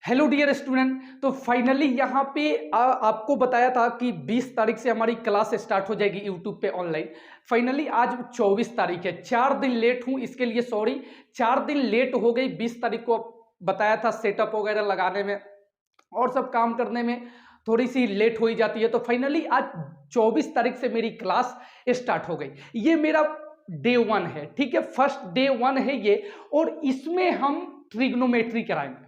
Hello dear student. तो finally यहाँ पे आपको बताया था कि 20 तारीख से हमारी क्लास स्टार्ट हो जाएगी यूट्यूब पे ऑनलाइन। फाइनली आज 24 तारीख है, 4 दिन लेट हूँ, इसके लिए सॉरी। 4 दिन लेट हो गई। 20 तारीख को बताया था सेटअप वगैरह लगाने में और सब काम करने में थोड़ी सी लेट हो ही जाती है। तो फाइनली आज 24 तारीख से मेरी क्लास स्टार्ट हो गई। ये मेरा डे 1 है, ठीक है, फर्स्ट डे 1 है ये। और इसमें हम ट्रिग्नोमेट्री कराएंगे।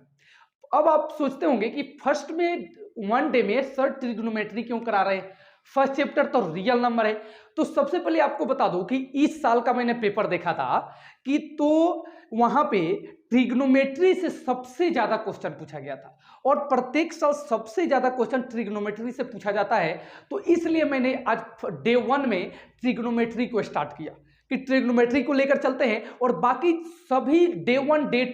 अब आप सोचते होंगे कि फर्स्ट में 1 डे में सर ट्रिग्नोमेट्री क्यों करा रहे हैं, फर्स्ट चैप्टर तो रियल नंबर है। तो सबसे पहले आपको बता दूं कि इस साल का मैंने पेपर देखा था कि तो वहां पे ट्रिग्नोमेट्री से सबसे ज्यादा क्वेश्चन पूछा गया था और प्रत्येक साल सबसे ज्यादा क्वेश्चन ट्रिग्नोमेट्री से पूछा जाता है। तो इसलिए मैंने आज डे 1 में ट्रिग्नोमेट्री को स्टार्ट किया कि ट्रिग्नोमेट्री को लेकर चलते हैं और बाकी सभी डे 1 डे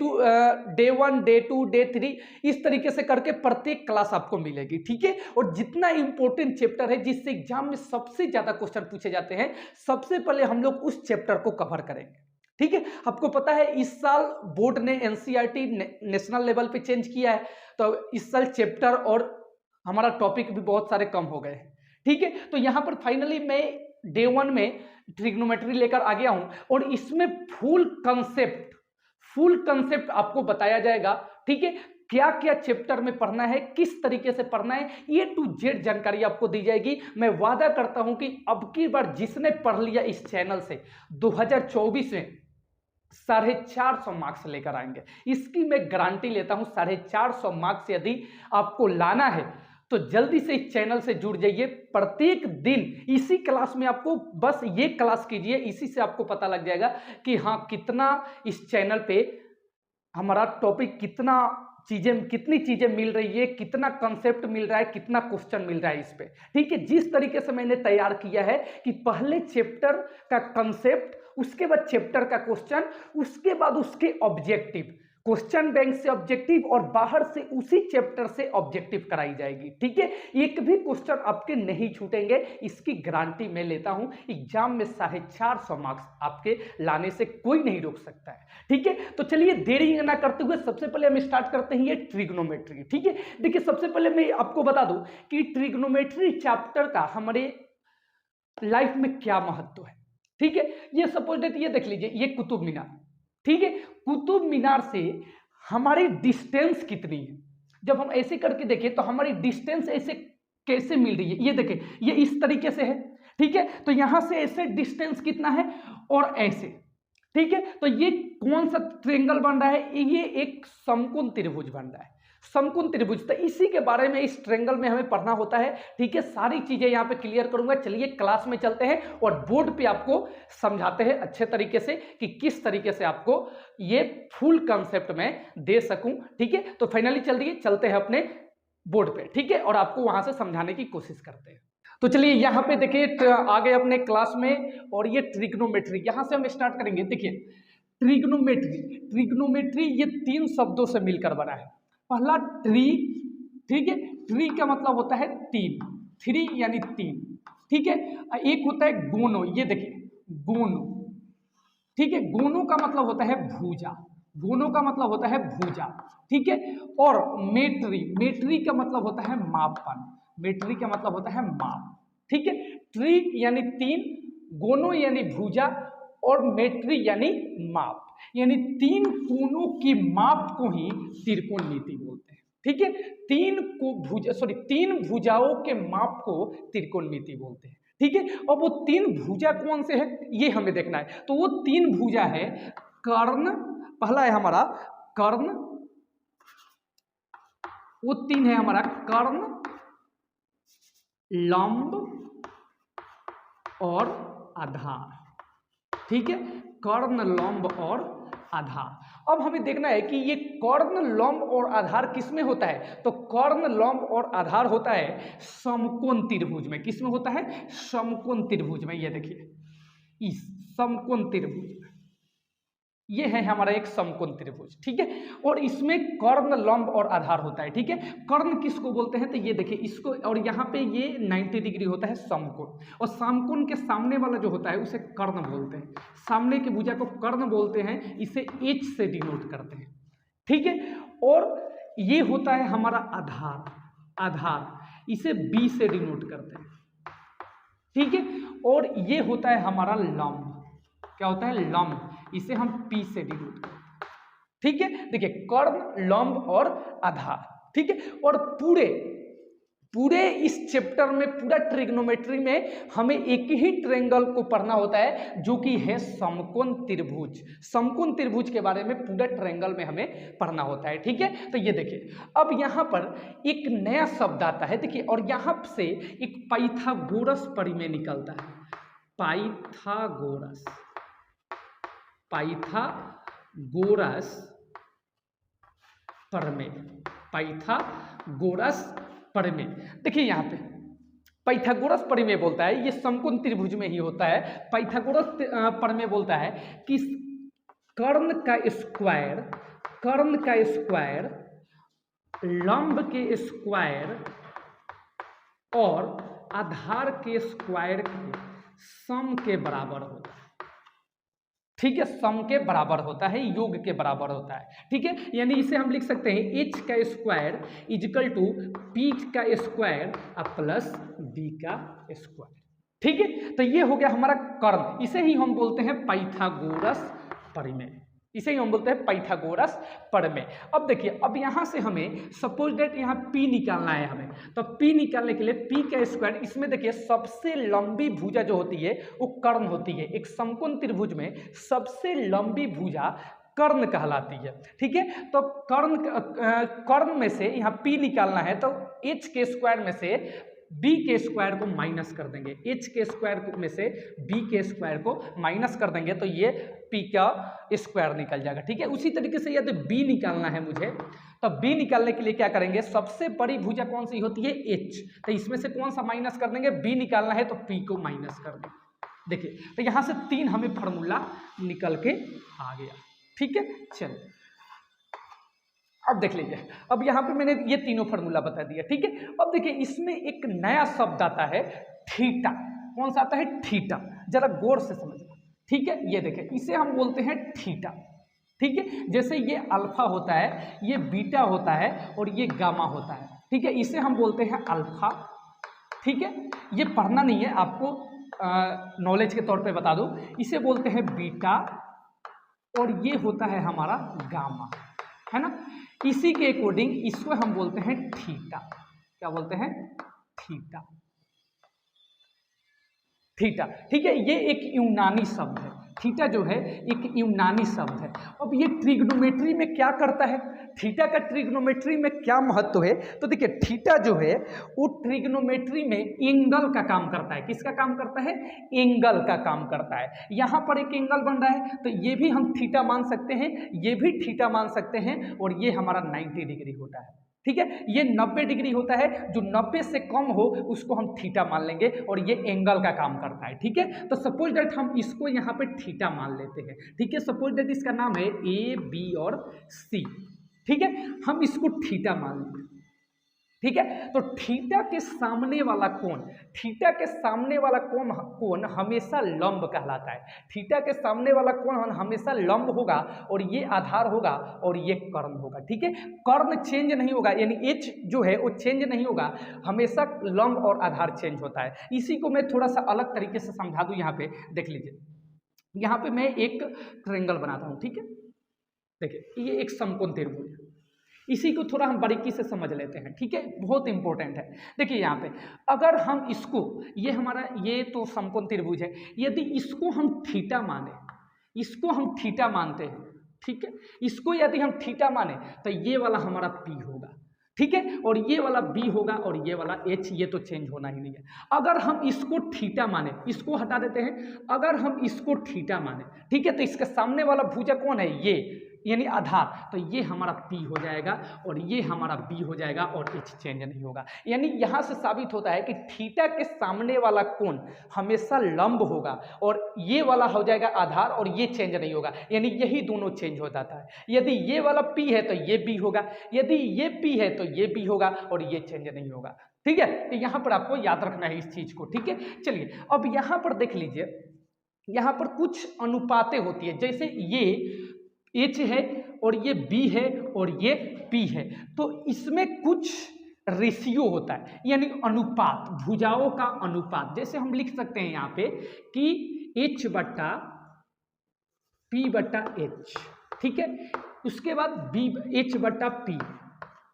2 डे 3 इस तरीके से करके प्रत्येक क्लास आपको मिलेगी, ठीक है। और जितना इंपॉर्टेंट चैप्टर है जिससे एग्जाम में सबसे ज्यादा क्वेश्चन पूछे जाते हैं, सबसे पहले हम लोग उस चैप्टर को कवर करेंगे, ठीक है। आपको पता है इस साल बोर्ड ने एनसीईआरटी नेशनल लेवल पे चेंज किया है, तो इस साल चैप्टर और हमारा टॉपिक भी बहुत सारे कम हो गए हैं, ठीक है। तो यहां पर फाइनली मैं डे 1 में ट्रिग्नोमेट्री लेकर आ गया हूं और इसमें फुल कंसेप्ट आपको बताया जाएगा, ठीक है। क्या क्या चैप्टर में पढ़ना है, किस तरीके से पढ़ना है, A to Z जानकारी आपको दी जाएगी। मैं वादा करता हूं कि अब की बार जिसने पढ़ लिया इस चैनल से 2024 में 450 मार्क्स लेकर आएंगे, इसकी मैं गारंटी लेता हूं। 450 मार्क्स यदि आपको लाना है तो जल्दी से इस चैनल से जुड़ जाइए। प्रत्येक दिन इसी क्लास में आपको बस ये क्लास कीजिए, इसी से आपको पता लग जाएगा कि हाँ कितना इस चैनल पे हमारा टॉपिक कितनी चीजें मिल रही है, कितना कंसेप्ट मिल रहा है, कितना क्वेश्चन मिल रहा है इस पे, ठीक है। जिस तरीके से मैंने तैयार किया है कि पहले चैप्टर का कंसेप्ट, उसके बाद चैप्टर का क्वेश्चन, उसके बाद उसके ऑब्जेक्टिव, क्वेश्चन बैंक से ऑब्जेक्टिव और बाहर से उसी चैप्टर से ऑब्जेक्टिव कराई जाएगी, ठीक है। एक भी क्वेश्चन आपके नहीं छूटेंगे, इसकी गारंटी मैं लेता हूं। एग्जाम में 450 मार्क्स आपके लाने से कोई नहीं रोक सकता है, ठीक है। तो चलिए देरी ना करते हुए सबसे पहले हम स्टार्ट करते हैं ये ट्रिग्नोमेट्री, ठीक है। देखिए सबसे पहले मैं आपको बता दूं कि ट्रिग्नोमेट्री चैप्टर का हमारे लाइफ में क्या महत्व है, ठीक है। ये सपोज डेट ये देख लीजिए, ये कुतुब मीनार, ठीक है। कुतुब मीनार से हमारी डिस्टेंस कितनी है, जब हम ऐसे करके देखें तो हमारी डिस्टेंस ऐसे कैसे मिल रही है, ये देखें, ये इस तरीके से है, ठीक है। तो यहां से ऐसे डिस्टेंस कितना है और ऐसे, ठीक है। तो ये कौन सा ट्रायंगल बन रहा है, ये एक समकोण त्रिभुज बन रहा है, समकोण त्रिभुज। तो इसी के बारे में इस ट्रायंगल में हमें पढ़ना होता है, ठीक है। सारी चीजें यहाँ पे क्लियर करूंगा। चलिए क्लास में चलते हैं और बोर्ड पे आपको समझाते हैं अच्छे तरीके से कि किस तरीके से आपको ये फुल कंसेप्ट में दे सकूं, ठीक है। तो फाइनली चलते हैं अपने बोर्ड पे, ठीक है, और आपको वहां से समझाने की कोशिश करते हैं। तो चलिए यहाँ पे देखिए आ गए अपने क्लास में और ये ट्रिग्नोमेट्री यहां से हम स्टार्ट करेंगे। देखिए ट्रिग्नोमेट्री ये 3 शब्दों से मिलकर बना है। पहला ट्री, ठीक है, ट्री का मतलब होता है 3, 3 यानी 3, ठीक है। एक होता है गोनो, ये देखिए गोनो, ठीक है। गोनो का मतलब होता है भुजा, गोनो का मतलब होता है भुजा, ठीक है। और मेट्री का मतलब होता है मापन, मेट्री का मतलब होता है माप, ठीक है। ट्री यानी 3, गोनो यानी भुजा और मेट्री यानी माप, यानी 3 कोनों की माप को ही त्रिकोणमिति बोलते हैं, ठीक है। 3 भुजाओं के माप को त्रिकोणमिति बोलते हैं, ठीक है। और वो 3 भुजा कौन से है ये हमें देखना है। तो वो 3 भुजा है कर्ण, पहला है हमारा कर्ण, वो 3 है हमारा कर्ण, लंब और आधार, ठीक है। कर्ण, लंब और आधार। अब हमें देखना है कि ये कर्ण, लंब और आधार किसमें होता है। तो कर्ण, लंब और आधार होता है समकोण त्रिभुज में। किसमें होता है, समकोण त्रिभुज में। ये देखिए इस समकोण त्रिभुज में ये है हमारा एक समकोण त्रिभुज, ठीक है। और इसमें कर्ण, लंब और आधार होता है, ठीक है। कर्ण किसको बोलते हैं तो ये देखिए इसको, और यहाँ पे ये 90 डिग्री होता है समकोण, और समकोण के सामने वाला जो होता है उसे कर्ण बोलते हैं। सामने की भुजा को कर्ण बोलते हैं, इसे H से डिनोट करते हैं, ठीक है। और ये होता है हमारा आधार, आधार इसे बी से डिनोट करते हैं, ठीक है। और ये होता है हमारा लंब, क्या होता है, लंब, इसे हम पी से डिनोट करते हैं, ठीक है। देखिए कर्ण, लंब और आधार, ठीक है। और पूरे इस चैप्टर में, पूरा ट्रिग्नोमेट्री में हमें एक ही ट्रायंगल को पढ़ना होता है जो कि है समकोण त्रिभुज। समकोण त्रिभुज के बारे में पूरा ट्रायंगल में हमें पढ़ना होता है, ठीक है। तो ये देखिए अब यहाँ पर एक नया शब्द आता है, देखिए, और यहाँ से एक पाइथागोरस परिमेय निकलता है, पाइथागोरस, पाइथागोरस प्रमेय, पाइथागोरस प्रमेय। देखिए यहाँ पे पाइथागोरस प्रमेय बोलता है, ये समकोण त्रिभुज में ही होता है। पाइथागोरस प्रमेय बोलता है कि कर्ण का स्क्वायर, कर्ण का स्क्वायर लंब के स्क्वायर और आधार के स्क्वायर के सम के बराबर होता है, ठीक है। सम के बराबर होता है, योग के बराबर होता है, ठीक है। यानी इसे हम लिख सकते हैं एच का स्क्वायर इजिकल टू पी का स्क्वायर प्लस बी का स्क्वायर, ठीक है। तो ये हो गया हमारा कर्ण, इसे ही हम बोलते हैं पाइथागोरस प्रमेय, इसे ही हम बोलते हैं पाइथागोरस प्रमेय। अब देखिए, अब यहाँ से हमें सपोज दैट यहाँ P निकालना है हमें, तो P निकालने के लिए P का स्क्वायर, इसमें देखिए सबसे लंबी भुजा जो होती है वो कर्ण होती है। एक समकोण त्रिभुज में सबसे लंबी भुजा कर्ण कहलाती है, ठीक है। तो कर्ण में से यहाँ P निकालना है, तो H के स्क्वायर में से b के स्क्वायर को माइनस कर देंगे, h के स्क्वायर में से b के स्क्वायर को माइनस कर देंगे, तो ये p का स्क्वायर निकल जाएगा, ठीक है। उसी तरीके से यदि b निकालना है मुझे, तो b निकालने के लिए क्या करेंगे, सबसे बड़ी भुजा कौन सी होती है, h, तो इसमें से कौन सा माइनस कर देंगे, b निकालना है तो p को माइनस कर देंगे। देखिए तो यहाँ से 3 हमें फार्मूला निकल के आ गया, ठीक है। चलिए अब देख लीजिए, अब यहाँ पे मैंने ये तीनों फार्मूला बता दिया, ठीक है। अब देखिए इसमें एक नया शब्द आता है थीटा, कौन सा आता है, थीटा, जरा गौर से समझना, ठीक है। ये देखिए इसे हम बोलते हैं थीटा, ठीक है। जैसे ये अल्फा होता है, ये बीटा होता है और ये गामा होता है, ठीक है। इसे हम बोलते हैं अल्फा, ठीक है। ये पढ़ना नहीं है आपको, नॉलेज के तौर पे बता दूं, इसे बोलते हैं बीटा और ये होता है हमारा गामा, है ना। इसी के अकॉर्डिंग इसको हम बोलते हैं थीटा, क्या बोलते हैं, थीटा, थीटा, ठीक है। ये एक यूनानी शब्द है, थीटा जो है एक यूनानी शब्द है। अब ये ट्रिग्नोमेट्री में क्या करता है, थीटा का ट्रिग्नोमेट्री में क्या महत्व है, तो देखिए थीटा जो है वो ट्रिग्नोमेट्री में एंगल का काम करता है, किसका काम करता है, एंगल का काम करता है। यहाँ पर एक एंगल बन रहा है तो ये भी हम थीटा मान सकते हैं, ये भी थीटा मान सकते हैं, और ये हमारा 90 डिग्री होता है, ठीक है। ये 90 डिग्री होता है, जो 90 से कम हो उसको हम थीटा मान लेंगे और ये एंगल का काम करता है, ठीक है। तो सपोज दैट हम इसको यहाँ पे थीटा मान लेते हैं, ठीक है। सपोज दैट इसका नाम है ए, बी और सी, ठीक है। हम इसको थीटा मान लेते हैं, ठीक है। तो थीटा के सामने वाला कोण, थीटा के सामने वाला कोण हमेशा लंब कहलाता है। थीटा के सामने वाला कोण हमेशा लंब होगा और ये आधार होगा और ये कर्ण होगा, ठीक है। कर्ण चेंज नहीं होगा, यानी एच जो है वो चेंज नहीं होगा, हमेशा लंब और आधार चेंज होता है। इसी को मैं थोड़ा सा अलग तरीके से समझा दूं, यहाँ पे देख लीजिए, यहाँ पे मैं एक ट्रायंगल बनाता हूँ, ठीक है। देखिए ये एक समकोण त्रिभुज है, इसी को थोड़ा हम बारीकी से समझ लेते हैं, ठीक है, बहुत इंपॉर्टेंट है। देखिए यहाँ पे अगर हम इसको, ये हमारा ये तो समकोण त्रिभुज है, यदि इसको हम थीटा माने, इसको हम थीटा मानते हैं, ठीक है, इसको यदि हम थीटा माने तो ये वाला हमारा P होगा, ठीक है, और ये वाला B होगा और ये वाला H, ये तो चेंज होना ही नहीं है। अगर हम इसको थीटा माने, इसको हटा देते हैं, अगर हम इसको थीटा माने, ठीक है, तो इसके सामने वाला भुजा कौन है, ये यानी आधार, तो ये हमारा P हो जाएगा और ये हमारा B हो जाएगा और H चेंज नहीं होगा। यानी यहाँ से साबित होता है कि थीटा के सामने वाला कोण हमेशा लंब होगा और ये वाला हो जाएगा आधार और ये चेंज नहीं होगा, यानी यही दोनों चेंज हो जाता है। यदि ये वाला P है तो ये B होगा, यदि ये P है तो ये B होगा और ये चेंज नहीं होगा, ठीक है। तो यहाँ पर आपको याद रखना है इस चीज को, ठीक है। चलिए अब यहाँ पर देख लीजिए, यहाँ पर कुछ अनुपातें होती है, जैसे ये H है और ये B है और ये P है, तो इसमें कुछ रेशियो होता है, यानी अनुपात, भुजाओं का अनुपात। जैसे हम लिख सकते हैं यहाँ पे कि H बट्टा P बट्टा H, ठीक है। उसके बाद H बट्टा P,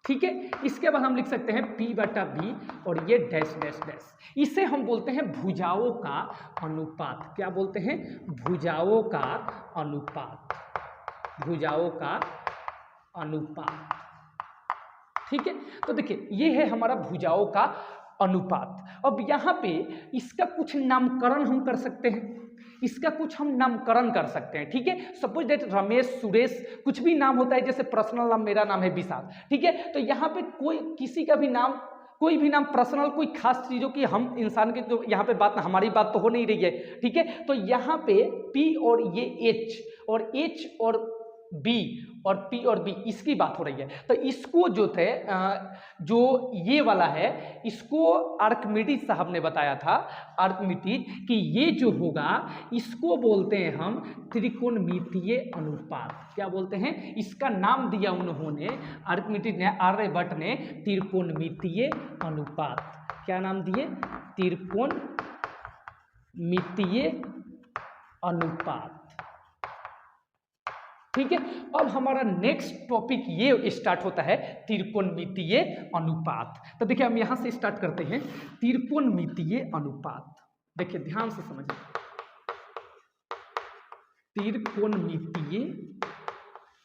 ठीक है। इसके बाद हम लिख सकते हैं P बटा B और ये डैश डैश डैश। इसे हम बोलते हैं भुजाओं का अनुपात। क्या बोलते हैं? भुजाओं का अनुपात, भुजाओं का अनुपात, ठीक है। तो देखिए ये है हमारा भुजाओं का अनुपात। अब यहाँ पे इसका कुछ नामकरण हम कर सकते हैं, इसका कुछ हम नामकरण कर सकते हैं, ठीक है। सपोज दैट रमेश, सुरेश, कुछ भी नाम होता है, जैसे पर्सनल नाम, मेरा नाम है विशाल, ठीक है। तो यहाँ पे कोई किसी का भी नाम, कोई भी नाम पर्सनल, कोई खास चीजों की हम इंसान की, तो यहाँ पे बात, हमारी बात तो हो नहीं रही है, ठीक है। तो यहाँ पे P और ये H और B और P और B, इसकी बात हो रही है। तो इसको जो थे, जो ये वाला है, इसको आर्किमिडीज साहब ने बताया था, आर्किमिडीज, कि ये जो होगा इसको बोलते हैं हम त्रिकोणमितीय अनुपात। क्या बोलते हैं? इसका नाम दिया उन्होंने, आर्किमिडीज ने, आर्यभट्ट ने, त्रिकोणमितीय अनुपात। क्या नाम दिए? त्रिकोणमितीय अनुपात, ठीक है। अब हमारा नेक्स्ट टॉपिक ये स्टार्ट होता है त्रिकोणमितीय अनुपात। तो देखिए हम यहां से स्टार्ट करते हैं त्रिकोणमितीय अनुपात। देखिए ध्यान से समझिए, त्रिकोणमितीय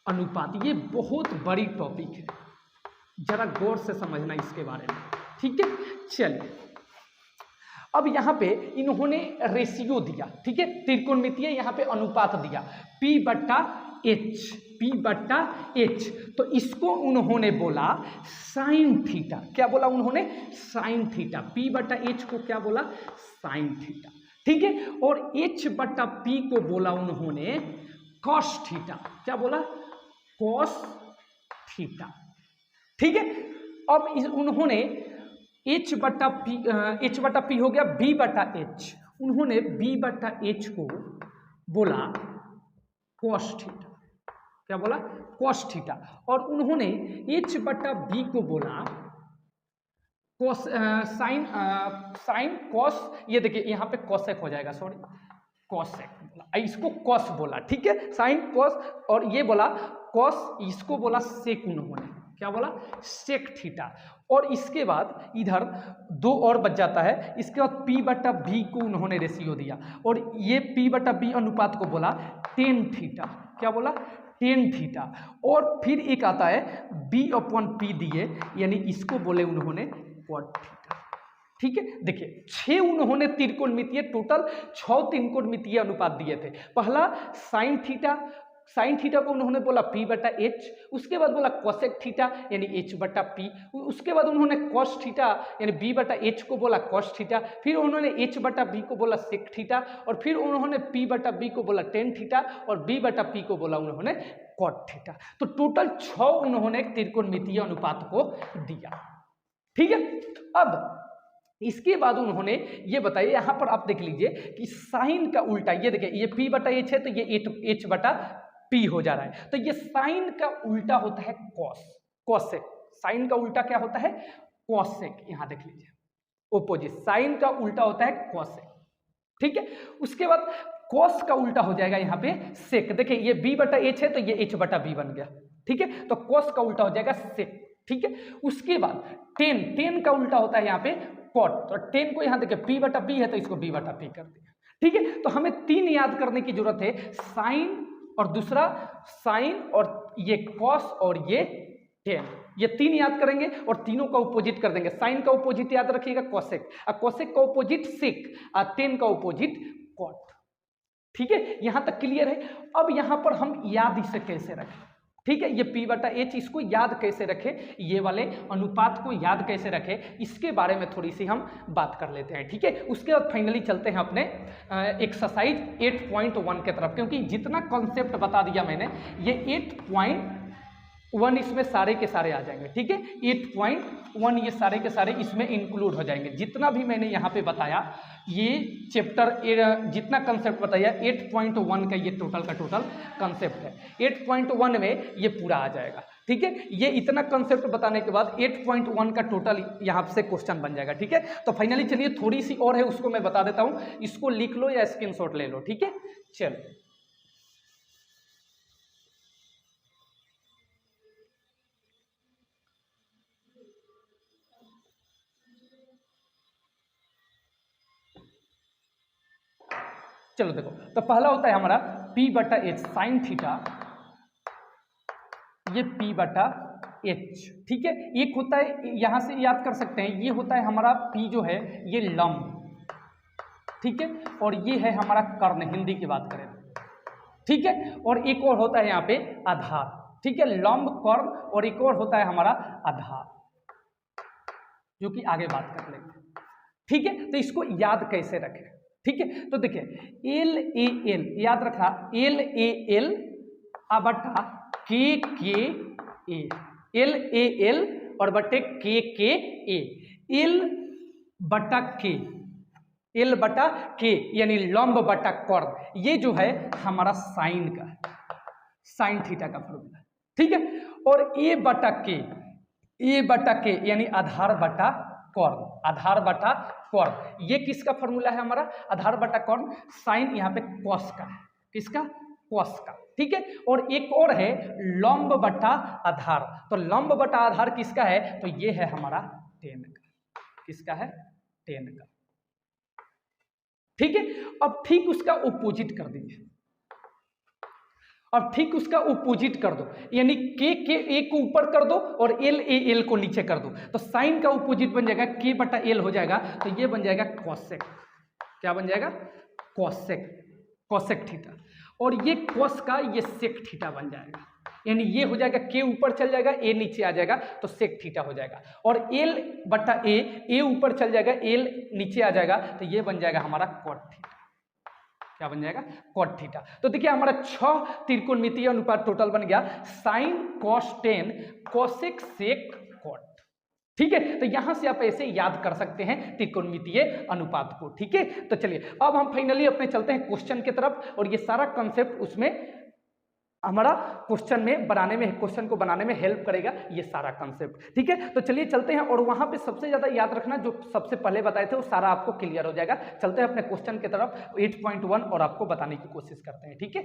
अनुपात ये बहुत बड़ी टॉपिक है, जरा गौर से समझना इसके बारे में, ठीक है। चलिए अब यहाँ पे इन्होंने रेशियो दिया, ठीक है, त्रिकोणमितीय यहाँ पे अनुपात दिया P बट्टा H, तो इसको उन्होंने बोला साइन थीटा। क्या बोला उन्होंने? Sine theta. P बट्टा H को क्या बोला? साइन थीटा, ठीक है। और H बट्टा P को बोला उन्होंने कॉस थीटा। क्या बोला? कॉस थीटा, ठीक है। अब उन्होंने H बट्टा P हो गया B बटा H, उन्होंने B बटा H को बोला कॉस थीटा। क्या बोला? Cos theta. और उन्होंने H बटा B को बोला कॉस, साइन कॉस, ये देखिए यहाँ पे कॉसेक हो जाएगा, सॉरी, कॉसेक बोला, इसको कॉस बोला, ठीक है, साइन कॉस। और ये बोला कॉस, इसको बोला सेक उन्होंने। क्या बोला? Sec theta. और इसके बाद इधर दो और बच जाता है, इसके बाद P बटा B को उन्होंने रेशियो दिया, और ये P बटा B अनुपात को बोला टेन थीटा। क्या बोला? Tan theta. और फिर एक आता है B अपॉन P दिए, यानी इसको बोले उन्होंने कॉट थीटा, ठीक है। देखिए 6 उन्होंने त्रिकोणमितीय, टोटल 6 त्रिकोणमितीय अनुपात दिए थे। पहला साइन थीटा, साइन थीटा को उन्होंने बोला P बटा H, उसके बाद बोला कोसेक थीटा यानी H बटा P, उसके बाद उन्होंने कॉस थीटा यानी B बटा H को बोला कॉस थीटा, फिर उन्होंने H बटा B को बोला सेक थीटा, और फिर उन्होंने P बटा B को बोला टेन थीटा, और B बटा P को बोला उन्होंने कॉट थीटा। तो टोटल 6 उन्होंने त्रिकोणमितीय अनुपात को दिया, ठीक है। अब इसके बाद उन्होंने ये बताया, यहाँ पर आप देख लीजिए कि साइन का उल्टा, ये देखिए ये P बटा H है, तो ये H बटा P हो जा रहा है, तो ये साइन का उल्टा होता है कॉस, कॉसेक। साइन का उल्टा क्या होता है? कॉसेक। यहाँ देख लीजिए ओपोजिट, साइन का उल्टा होता है कॉसेक, ठीक है। उसके बाद कॉस का उल्टा हो जाएगा यहाँ पे सेक। देखिए ये B बटा H है, तो ये H बटा B बन गया, ठीक है। तो कॉस का उल्टा हो जाएगा सेक, ठीक है। उसके बाद टेन, टेन का उल्टा होता है यहाँ पे कॉट, तो टेन को यहाँ देखिए P बटा B है, तो इसको B बटा P कर दिया, ठीक है। तो हमें 3 याद करने की जरूरत है, साइन और दूसरा साइन और ये कॉस और ये टेन, ये 3 याद करेंगे और तीनों का अपोजिट कर देंगे। साइन का अपोजिट याद रखिएगा कोसेक, और कोसेक का अपोजिट सेक, और टेन का अपोजिट कॉट, ठीक है। यहां तक क्लियर है। अब यहां पर हम याद इसे कैसे रखें, ठीक है, ये P बटा H इसको याद कैसे रखें, ये वाले अनुपात को याद कैसे रखें, इसके बारे में थोड़ी सी हम बात कर लेते हैं, ठीक है। उसके बाद फाइनली चलते हैं अपने एक्सरसाइज 8.1 के तरफ, क्योंकि जितना कॉन्सेप्ट बता दिया मैंने, ये 8.1 इसमें सारे के सारे आ जाएंगे, ठीक है। 8.1 ये सारे के सारे इसमें इंक्लूड हो जाएंगे। जितना भी मैंने यहाँ पे बताया, ये चैप्टर जितना कंसेप्ट बताया 8.1 का ये टोटल का टोटल कंसेप्ट है, 8.1 में ये पूरा आ जाएगा, ठीक है, ये इतना कंसेप्ट बताने के बाद 8.1 का टोटल यहाँ से क्वेश्चन बन जाएगा। ठीक है, तो फाइनली चलिए थोड़ी सी और है उसको मैं बता देता हूँ, इसको लिख लो या स्क्रीनशॉट ले लो। ठीक है, चलो चलो देखो, तो पहला होता है हमारा P/H साइन थीटा, ये P/H। ठीक है, एक होता है यहां से याद कर सकते हैं, ये होता है हमारा P जो है ये लंब, ठीक है, और ये है हमारा कर्ण, हिंदी की बात करें। ठीक है, और एक और होता है यहाँ पे आधार। ठीक है, लंब, कर्ण, और एक और होता है हमारा आधार, जो कि आगे बात कर लेंगे। ठीक है, तो इसको याद कैसे रखें? ठीक है, तो देखिए LAL याद रखा, LAL बटा KKA, LAL और बटे KKA, L बटा K, L बटा K यानी लंब बटा कर्ण, ये जो है हमारा साइन का, साइन थीटा का फॉर्मूला। ठीक है, और A बटा K यानी आधार बटा कर्ण, आधार बटा कर्ण, ये किसका फॉर्मूला है हमारा? आधार बटा कर्ण, साइन यहाँ पे कॉस का है, किसका? कॉस का। ठीक है, और एक और है लंब बटा आधार, तो लंब बटा आधार किसका है? तो ये है हमारा टेन का, किसका है? टेन का। ठीक है, अब ठीक उसका ऑपोजिट कर दीजिए, अब ठीक उसका ऑपोजिट कर दो, यानी KKA को ऊपर कर दो और LAL को नीचे कर दो, तो साइन का ऑपोजिट बन जाएगा K/L हो जाएगा, तो ये बन जाएगा कॉसेक। क्या बन जाएगा? कॉसेक, कॉसेक थीटा, और ये कॉस का ये सेक थीटा बन जाएगा, यानी ये हो जाएगा K ऊपर चल जाएगा, A नीचे आ जाएगा, तो सेक थीटा हो जाएगा, और L/A, A ऊपर चल जाएगा, L नीचे आ जाएगा, तो ये बन जाएगा हमारा कॉट थीटा। क्या बन जाएगा? Cot theta. तो देखिए हमारा 6 त्रिकोणमितीय अनुपात टोटल बन गया, sine, cos, tan, cosec, sec, cot. ठीक है, तो यहां से आप ऐसे याद कर सकते हैं त्रिकोणमितीय अनुपात को। ठीक है, तो चलिए अब हम फाइनली अपने चलते हैं क्वेश्चन की तरफ, और ये सारा कंसेप्ट उसमें हमारा क्वेश्चन में बनाने में, क्वेश्चन को बनाने में हेल्प करेगा ये सारा कंसेप्ट। ठीक है, तो चलिए चलते हैं, और वहां पे सबसे ज्यादा याद रखना जो सबसे पहले बताए थे वो सारा आपको क्लियर हो जाएगा। चलते हैं अपने क्वेश्चन की तरफ 8.1 और आपको बताने की कोशिश करते हैं। ठीक है,